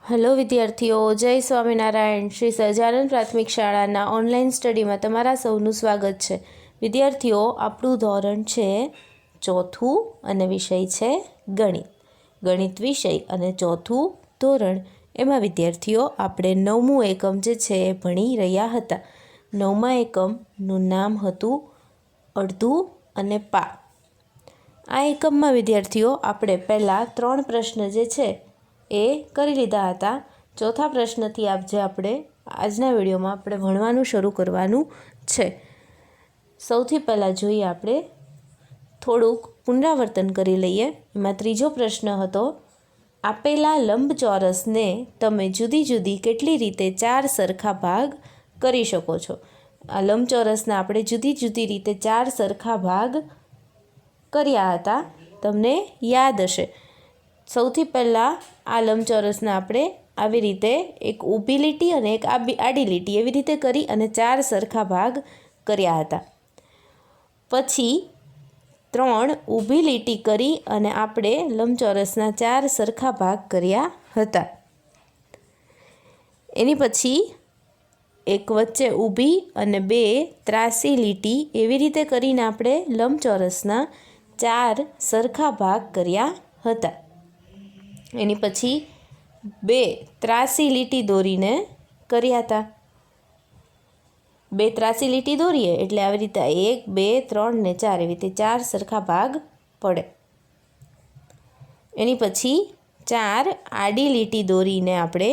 Hello વિદ્યાર્થીઓ, જય સ્વામિનારાયણ. શ્રી સહજાનંદ પ્રાથમિક શાળાના ઓનલાઈન સ્ટડીમાં તમારા સૌનું સ્વાગત છે. વિદ્યાર્થીઓ, આપણું ધોરણ છે ચોથું અને વિષય છે ગણિત. ગણિત વિષય અને ચોથું ધોરણ એમાં વિદ્યાર્થીઓ આપણે 9મું એકમ જે છે એ ભણી રહ્યા હતા. 9મા એકમનું નામ હતું અડધું અને પા. આ એકમમાં વિદ્યાર્થીઓ આપણે પહેલાં 3 પ્રશ્ન જે છે એ કરી લીધા હતા. ચોથા પ્રશ્નથી આપણે આજના વિડીયોમાં આપણે ભણવાનું શરૂ કરવાનું છે. સૌથી પહેલાં જોઈએ આપણે થોડુંક પુનરાવર્તન કરી લઈએ. એમાં ત્રીજો પ્રશ્ન હતો, આપેલા લંબચોરસને તમે જુદી જુદી કેટલી રીતે 4 સરખા ભાગ કરી શકો છો. આ લંબચોરસના આપણે જુદી જુદી રીતે 4 સરખા ભાગ કર્યા હતા, તમને યાદ હશે. સૌથી પહેલાં આ લંબચોરસને આપણે આવી રીતે એક ઊભી લીટી અને એક આડી લીટી એવી રીતે કરી અને 4 સરખા ભાગ કર્યા હતા. પછી 3 ઊભી લીટી કરી અને આપણે લંબચોરસના 4 સરખા ભાગ કર્યા હતા. એની પછી એક વચ્ચે ઊભી અને 2 ત્રાસી લીટી એવી રીતે કરીને આપણે લંબચોરસના 4 સરખા ભાગ કર્યા હતા. એની પછી 2 ત્રાસી લીટી દોરીને કર્યા હતા. 2 ત્રાસી લીટી દોરીએ એટલે આવી રીતે 1, 2, 3 ને 4 એવી રીતે 4 સરખા ભાગ પડે. એની પછી 4 આડી લીટી દોરીને આપણે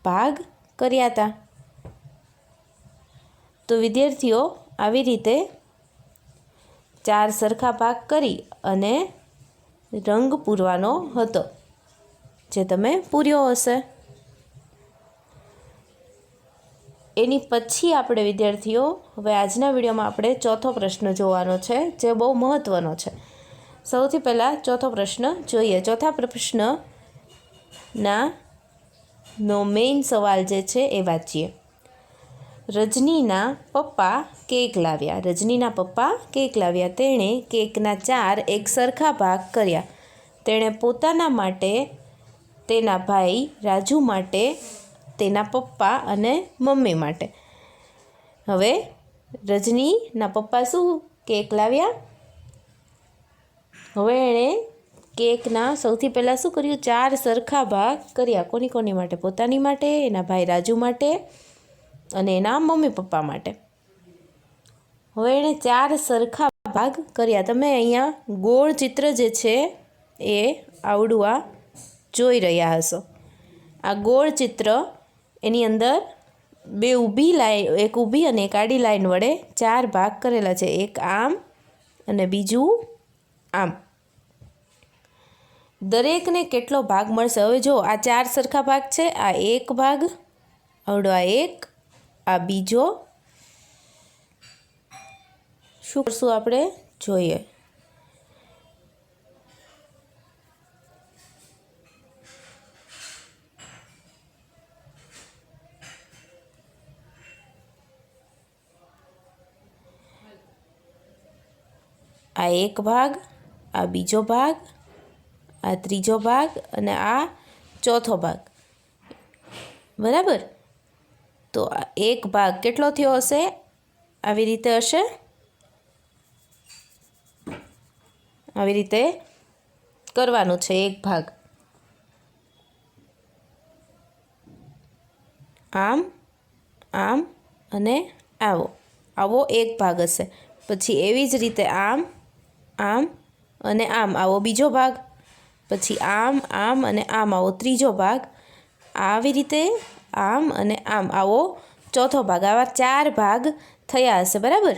ભાગ કર્યા હતા. તો વિદ્યાર્થીઓ આવી રીતે 4 સરખા ભાગ કરી અને રંગ પૂરવાનો હતો, જે તમે પૂર્યો હશે. એની પછી આપણે વિદ્યાર્થીઓ હવે આજના વિડીયોમાં આપણે ચોથો પ્રશ્ન જોવાનો છે, જે બહુ મહત્ત્વનો છે. સૌથી પહેલાં ચોથો પ્રશ્ન જોઈએ. ચોથા પ્રશ્નનો મેઇન સવાલ જે છે એ વાંચીએ. રજનીના પપ્પા કેક લાવ્યા. રજનીના પપ્પા કેક લાવ્યા. તેણે કેકના 4 એક સરખા ભાગ કર્યા. તેણે પોતાના માટે, તેના ભાઈ રાજુ માટે, તેના પપ્પા અને મમ્મી માટે. હવે રજનીના પપ્પા શું કેક લાવ્યા? હવે એણે કેકના સૌથી પહેલાં શું કર્યું? 4 સરખા ભાગ કર્યા. કોની કોની માટે? પોતાની માટે, એના ભાઈ રાજુ માટે અને એના મમ્મી પપ્પા માટે. હવે એણે 4 સરખા ભાગ કર્યા. તમે અહીંયા ગોળ ચિત્ર જે છે એ આવડું આ જોઈ રહ્યા હશો. આ ગોળ ચિત્ર એની અંદર 2 ઊભી લાઈન, એક ઊભી અને એક આડી લાઈન વડે 4 ભાગ કરેલા છે. એક આમ અને બીજું આમ. દરેકને કેટલો ભાગ મળશે? હવે જો આ 4 સરખા ભાગ છે. આ એક ભાગ, આવડો આ એક, આ બીજો. શું કરશું આપણે? જોઈએ. આ એક ભાગ, આ બીજો ભાગ, આ ત્રીજો ભાગ અને આ ચોથો ભાગ. બરાબર? તો આ એક ભાગ કેટલો થયો હશે? આવી રીતે હશે. આવી રીતે કરવાનું છે એક ભાગ. આમ, આમ અને આવો એક ભાગ હશે. પછી એવી જ રીતે આમ, આમ અને આમ આવો બીજો ભાગ. પછી આમ, આમ અને આમ આવો ત્રીજો ભાગ. આવી રીતે આમ અને આમ આવો ચોથો ભાગ. આવા 4 ભાગ થયા હશે. બરાબર?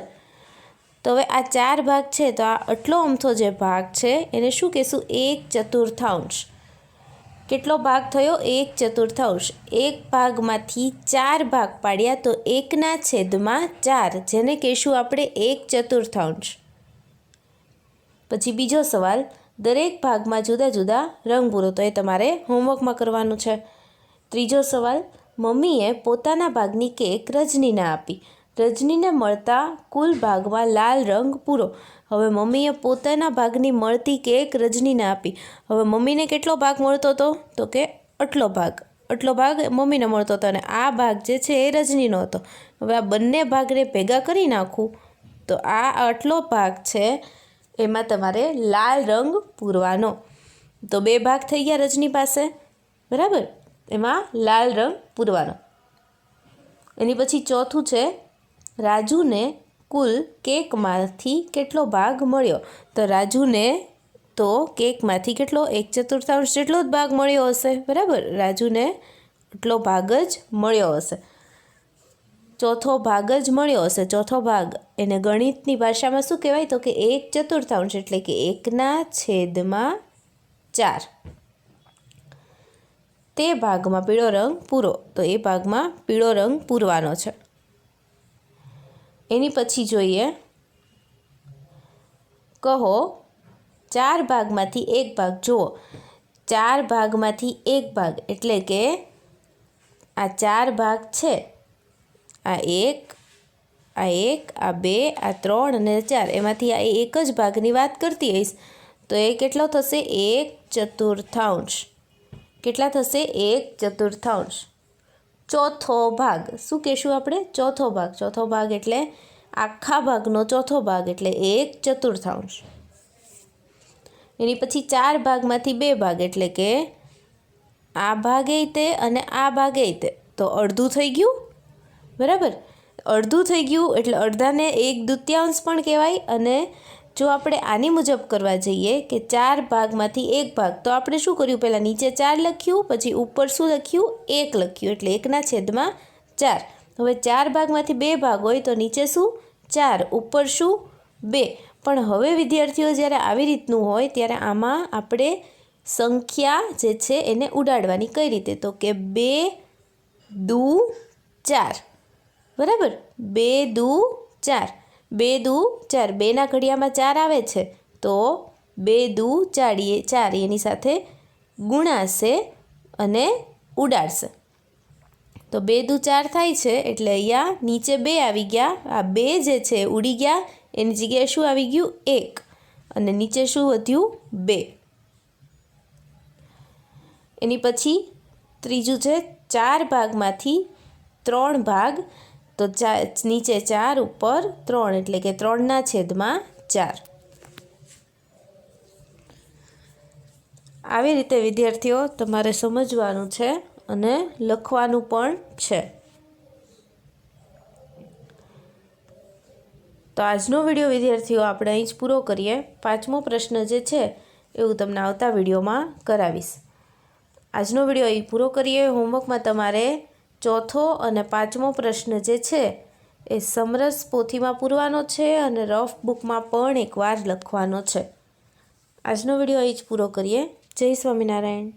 તો હવે આ 4 ભાગ છે, તો આ આટલો અમથો જે ભાગ છે એને શું કહેશું? 1/4. કેટલો ભાગ થયો? 1/4. એક ભાગમાંથી 4 ભાગ પાડ્યા તો 1/4, જેને કહીશું આપણે 1/4. પછી બીજો સવાલ, દરેક ભાગમાં જુદા જુદા રંગ પૂરો. તો એ તમારે હોમવર્કમાં કરવાનું છે. ત્રીજો સવાલ, મમ્મીએ પોતાના ભાગની કેક રજનીને આપી. રજનીને મળતા કુલ ભાગમાં લાલ રંગ પૂરો. હવે મમ્મીએ પોતાના ભાગની મળતી કેક રજનીને આપી. હવે મમ્મીને કેટલો ભાગ મળતો હતો? તો કે આટલો ભાગ. આટલો ભાગ મમ્મીને મળતો હતો અને આ ભાગ જે છે એ રજનીનો હતો. હવે આ બંને ભાગને ભેગા કરી નાખું તો આ આટલો ભાગ છે એમાં તમારે લાલ રંગ પૂરવાનો. તો 2 ભાગ થઈ ગયા રજની પાસે, બરાબર, એમાં લાલ રંગ પૂરવાનો. એની પછી ચોથું છે રાજુને કુલ કેકમાંથી કેટલો ભાગ મળ્યો. તો રાજુને તો કેકમાંથી કેટલો 1/4 જેટલો જ ભાગ મળ્યો હશે, બરાબર. રાજુને એટલો ભાગ જ મળ્યો હશે, ચોથો ભાગ જ મળ્યો હશે. ચોથો ભાગ એને ગણિતની ભાષામાં શું કહેવાય? તો કે 1/4 એટલે કે 1/4. તે ભાગમાં પીળો રંગ પૂરો. તો એ ભાગમાં પીળો રંગ પૂરવાનો છે. એની પછી જોઈએ, કહો 4 ભાગમાંથી 1 ભાગ. જુઓ, 4 ભાગમાંથી 1 ભાગ એટલે કે આ 4 ભાગ છે, આ 1, આ 1, આ 2, આ 3 અને 4, એમાંથી આ એક જ ભાગની વાત કરતી હઈશ. તો એ કેટલો થશે? 1/4. કેટલા થશે? 1/4. ચોથો ભાગ શું કહેશું આપણે? ચોથો ભાગ. ચોથો ભાગ એટલે આખા ભાગનો ચોથો ભાગ એટલે 1/4. એની પછી 4 ભાગમાંથી 2 ભાગ એટલે કે આ ભાગે તે અને આ ભાગે તે. તો અડધું થઈ ગયું, બરાબર. અડધું થઈ ગયું એટલે અડધાને 1/2 પણ કહેવાય. અને જો આપણે આની મુજબ કરવા જઈએ કે 4 ભાગમાંથી 1 ભાગ, તો આપણે શું કર્યું? પહેલાં નીચે 4 લખ્યું, પછી ઉપર શું લખ્યું? 1 લખ્યું, એટલે 1/4. હવે 4 ભાગમાંથી 2 ભાગ હોય તો નીચે શું? 4, ઉપર શું? 2. પણ હવે વિદ્યાર્થીઓ જ્યારે આવી રીતનું હોય ત્યારે આમાં આપણે સંખ્યા જે છે એને ઉડાડવાની. કઈ રીતે? તો કે 2×4, બરાબર. 2×4, 2×4, 2ના ઘડિયામાં 4 આવે છે તો 2×4 એની સાથે ગુણાશે અને ઉડાડશે. તો 2×4 થાય છે એટલે અહીંયા નીચે 2 આવી ગયા. આ 2 જે છે ઉડી ગયા, એની જગ્યાએ શું આવી ગયું? 1, અને નીચે શું વધ્યું? 2. એની પછી ત્રીજું છે 4 ભાગમાંથી 3 ભાગ. તો નીચે 4 ઉપર 3 એટલે કે 3/4. આવી રીતે વિદ્યાર્થીઓ તમારે સમજવાનું છે અને લખવાનું પણ છે. તો આજનો વિડીયો વિદ્યાર્થીઓ આપણે અહીં જ પૂરો કરીએ. 5મો પ્રશ્ન જે છે એવું તમને આવતા વિડીયોમાં કરાવીશ. આજનો વિડીયો અહીં પૂરો કરીએ. હોમવર્કમાં તમારે ચોથો અને 5મો પ્રશ્ન જે છે એ સમરસ પોથીમાં પૂરવાનો છે અને રફ બુકમાં પણ એકવાર લખવાનો છે. આજનો વિડીયો અહીં જ પૂરો કરીએ. જય સ્વામિનારાયણ.